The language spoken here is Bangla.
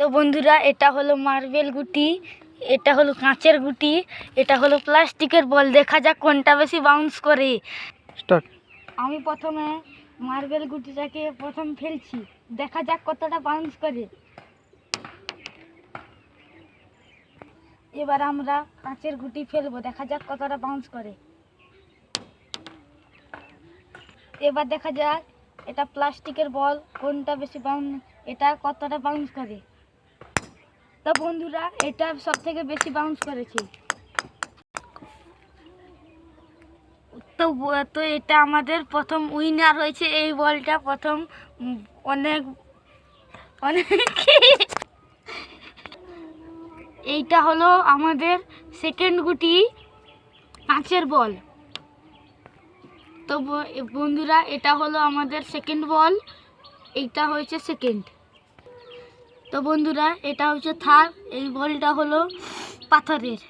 তো বন্ধুরা, এটা হলো মার্বেল গুটি, এটা হলো কাঁচের গুটি, এটা হলো প্লাস্টিকের বল। দেখা যাক কোনটা বেশি বাউন্স করে। স্টার্ট। আমি প্রথমে মার্বেল গুটিটাকে ফেলছি, দেখা যাক কতটা বাউন্স করে। এবার আমরা কাঁচের গুটি ফেলবো, দেখা যাক কতটা বাউন্স করে। এবার দেখা যাক এটা প্লাস্টিকের বল, কোনটা বেশি এটা কতটা বাউন্স করে। তো বন্ধুরা, এটা সব থেকে বেশি বাউন্স করেছে। তো এটা আমাদের প্রথম উইনার হয়েছে। এই বলটা প্রথম অনেক অনেক এইটা হলো আমাদের সেকেন্ড গুটি, কাঁচের বল। তো বন্ধুরা, এটা হলো আমাদের সেকেন্ড বল, এইটা হয়েছে সেকেন্ড। তো বন্ধুরা, এটা হচ্ছে থার্ড। এই বলটা হলো পাথরের।